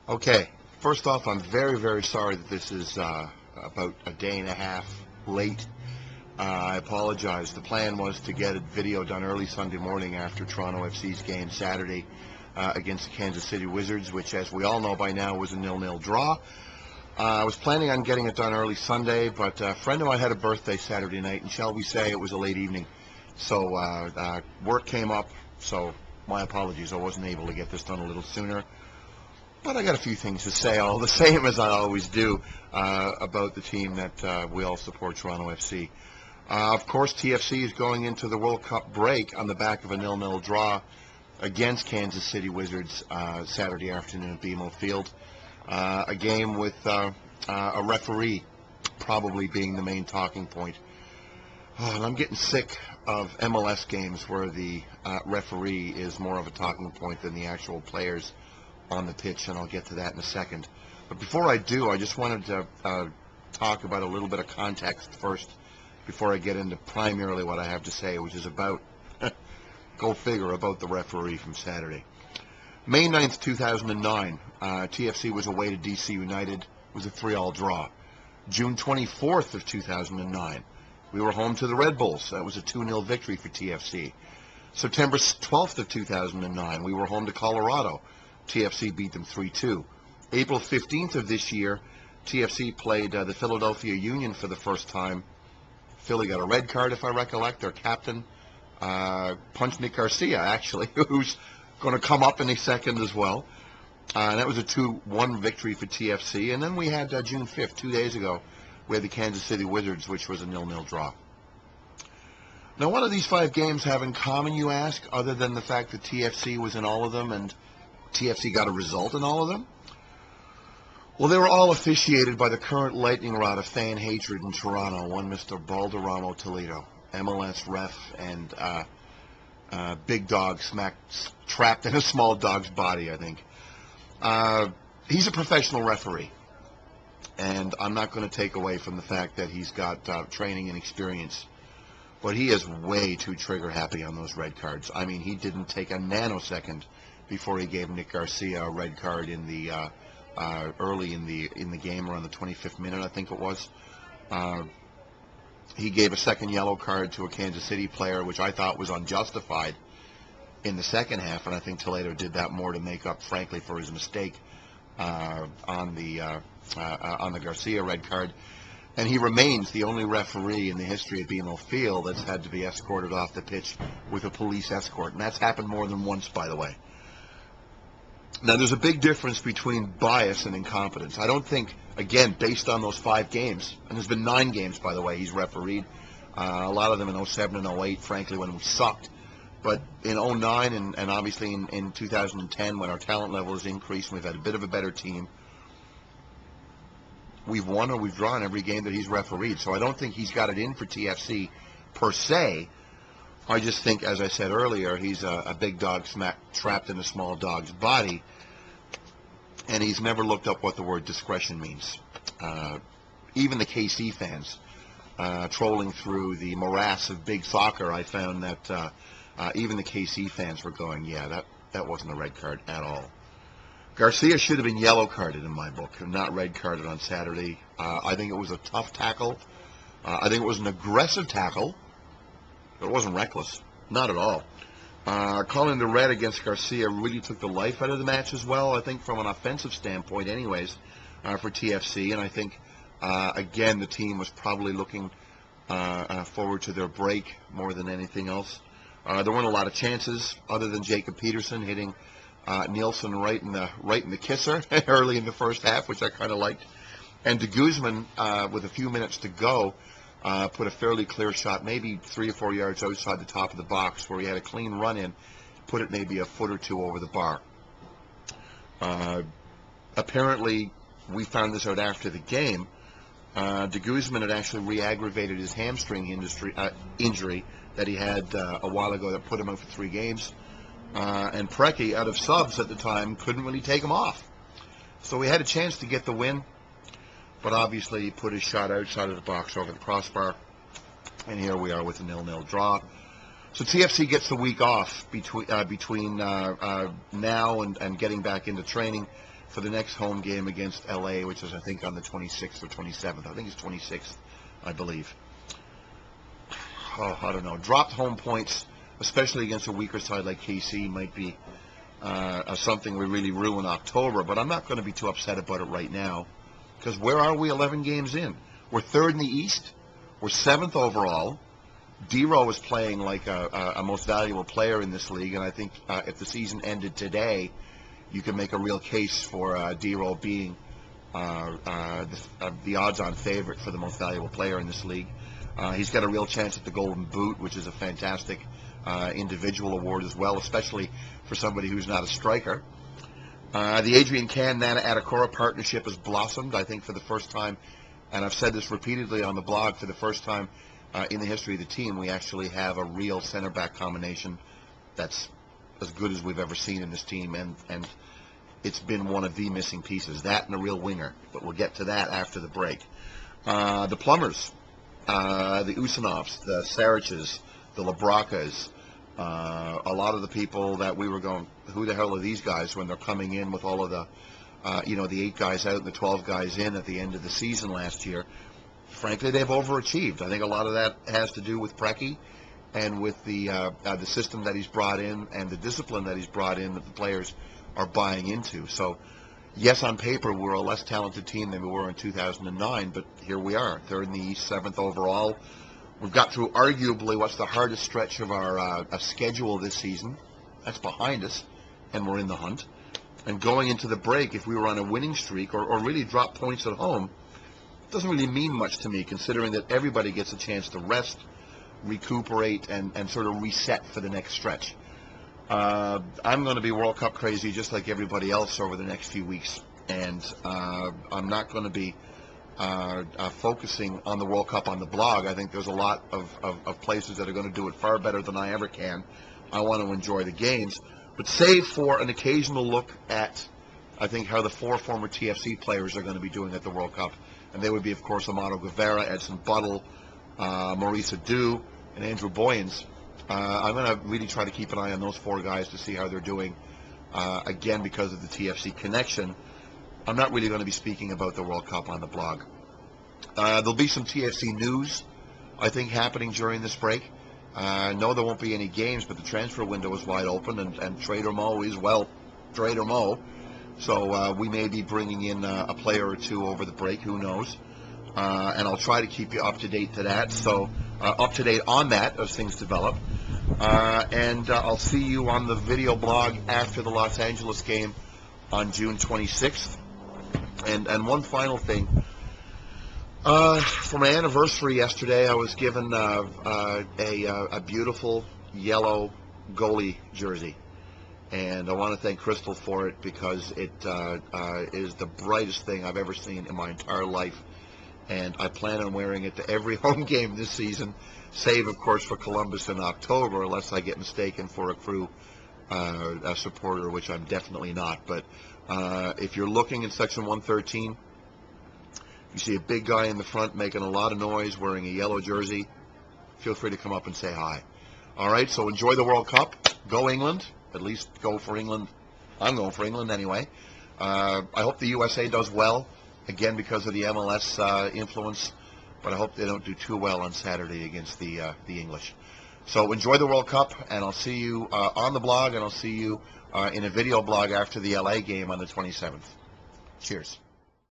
Okay, first off, I'm very, very sorry that this is about a day and a half late. I apologize. The plan was to get a video done early Sunday morning after Toronto FC's game Saturday against the Kansas City Wizards, which, as we all know by now, was a 0-0 draw. I was planning on getting it done early Sunday, but a friend of mine had a birthday Saturday night, and shall we say it was a late evening. So work came up, so my apologies. I wasn't able to get this done a little sooner. But I got a few things to say, all the same as I always do, about the team that we all support, Toronto FC. Of course, TFC is going into the World Cup break on the back of a 0-0 draw against Kansas City Wizards Saturday afternoon at BMO Field. A game with a referee probably being the main talking point. Oh, and I'm getting sick of MLS games where the referee is more of a talking point than the actual players on the pitch, and I'll get to that in a second. But before I do, I just wanted to talk about a little bit of context first before I get into primarily what I have to say, which is about, go figure, about the referee from Saturday. May 9th, 2009, TFC was away to DC United. It was a 3-3 draw. June 24th of 2009, we were home to the Red Bulls. That was a 2-0 victory for TFC. September 12th of 2009, we were home to Colorado. TFC beat them 3-2. April 15th of this year, TFC played the Philadelphia Union for the first time. Philly got a red card, if I recollect. Their captain punched Nick Garcia, actually, who's going to come up in a second as well. And that was a 2-1 victory for TFC. And then we had June 5th, 2 days ago, we had the Kansas City Wizards, which was a 0-0 draw. Now, what do these 5 games have in common, you ask, other than the fact that TFC was in all of them and TFC got a result in all of them? Well, they were all officiated by the current lightning rod of fan hatred in Toronto, one Mr. Balderamo Toledo, MLS ref and big dog trapped in a small dog's body, I think. He's a professional referee, and I'm not going to take away from the fact that he's got training and experience, but he is way too trigger happy on those red cards. I mean, he didn't take a nanosecond before he gave Nick Garcia a red card in the early in the game, around the 25th minute, I think it was. He gave a second yellow card to a Kansas City player, which I thought was unjustified in the second half, and I think Toledo did that more to make up, frankly, for his mistake on the Garcia red card. And he remains the only referee in the history of BMO Field that's had to be escorted off the pitch with a police escort, and that's happened more than once, by the way. Now, there's a big difference between bias and incompetence. I don't think, again, based on those 5 games, and there's been 9 games, by the way, he's refereed, a lot of them in 07 and 08, frankly, when we sucked. But in 09 and obviously in 2010, when our talent level has increased and we've had a bit of a better team, we've won or we've drawn every game that he's refereed. So I don't think he's got it in for TFC per se. I just think, as I said earlier, he's a big dog trapped in a small dog's body, and he's never looked up what the word discretion means. Even the KC fans, trolling through the morass of big soccer, I found that even the KC fans were going, yeah, that wasn't a red card at all. Garcia should have been yellow carded in my book, and not red carded on Saturday. I think it was a tough tackle. I think it was an aggressive tackle. It wasn't reckless, not at all. Calling the red against Garcia really took the life out of the match as well, I think, from an offensive standpoint anyways, for TFC. And I think, again, the team was probably looking forward to their break more than anything else. There weren't a lot of chances other than Jacob Peterson hitting Nielsen right in the kisser early in the first half, which I kind of liked. And de Guzman, with a few minutes to go, put a fairly clear shot, maybe 3 or 4 yards outside the top of the box, where he had a clean run in, put it maybe a foot or 2 over the bar. Apparently, we found this out after the game. De Guzman had actually re-aggravated his hamstring injury that he had a while ago that put him out for 3 games. And Preki, out of subs at the time, couldn't really take him off. So we had a chance to get the win. But obviously he put his shot outside of the box over the crossbar. And here we are with a 0-0 draw. So TFC gets the week off between now and getting back into training for the next home game against LA, which is, I think, on the 26th or 27th. I think it's 26th, I believe. Oh, I don't know. Dropped home points, especially against a weaker side like KC, might be something we really rue in October. But I'm not going to be too upset about it right now, because where are we 11 games in? We're third in the East. We're seventh overall. D-Row is playing like a most valuable player in this league, and I think if the season ended today, you can make a real case for D-Row being the odds-on favorite for the most valuable player in this league. He's got a real chance at the Golden Boot, which is a fantastic individual award as well, especially for somebody who's not a striker. The Adrian Can-Nana Atakora partnership has blossomed, I think, for the first time, and I've said this repeatedly on the blog, for the first time in the history of the team, we actually have a real center-back combination that's as good as we've ever seen in this team, and it's been one of the missing pieces, that and a real winger, but we'll get to that after the break. The Plumbers, the Usanovs, the Sariches, the Labracas, a lot of the people that we were going, who the hell are these guys, when they're coming in with all of the, the 8 guys out and the 12 guys in at the end of the season last year. Frankly, they've overachieved. I think a lot of that has to do with Preki and with the system that he's brought in and the discipline that he's brought in that the players are buying into. So, yes, on paper, we're a less talented team than we were in 2009, but here we are, third in the East, 7th overall. We've got through arguably what's the hardest stretch of our schedule this season. That's behind us, and we're in the hunt. And going into the break, if we were on a winning streak or really drop points at home, it doesn't really mean much to me, considering that everybody gets a chance to rest, recuperate, and sort of reset for the next stretch. I'm going to be World Cup crazy just like everybody else over the next few weeks, and I'm not going to be focusing on the World Cup on the blog. I think there's a lot of places that are going to do it far better than I ever can. I want to enjoy the games, but save for an occasional look at, I think, how the 4 former TFC players are going to be doing at the World Cup. And they would be, of course, Amado Guevara, Edson Buttle, Maurice Adu, and Andrew Boyens. I'm going to really try to keep an eye on those 4 guys to see how they're doing, again, because of the TFC connection. I'm not really going to be speaking about the World Cup on the blog. There'll be some TFC news, I think, happening during this break. No, there won't be any games, but the transfer window is wide open, and Trader Mo is, well, Trader Mo. So we may be bringing in a player or 2 over the break, who knows. And I'll try to keep you up to date to that. So up to date on that as things develop. And I'll see you on the video blog after the Los Angeles game on June 26th. And one final thing. For my anniversary yesterday, I was given a beautiful yellow goalie jersey. And I want to thank Crystal for it, because it is the brightest thing I've ever seen in my entire life. And I plan on wearing it to every home game this season, save, of course, for Columbus in October, unless I get mistaken for a Crew supporter, which I'm definitely not. But if you're looking in Section 113, you see a big guy in the front making a lot of noise, wearing a yellow jersey, feel free to come up and say hi. All right, so enjoy the World Cup. Go England. At least go for England. I'm going for England anyway. I hope the USA does well, again, because of the MLS influence, but I hope they don't do too well on Saturday against the English. So enjoy the World Cup, and I'll see you on the blog, and I'll see you in a video blog after the LA game on the 27th. Cheers.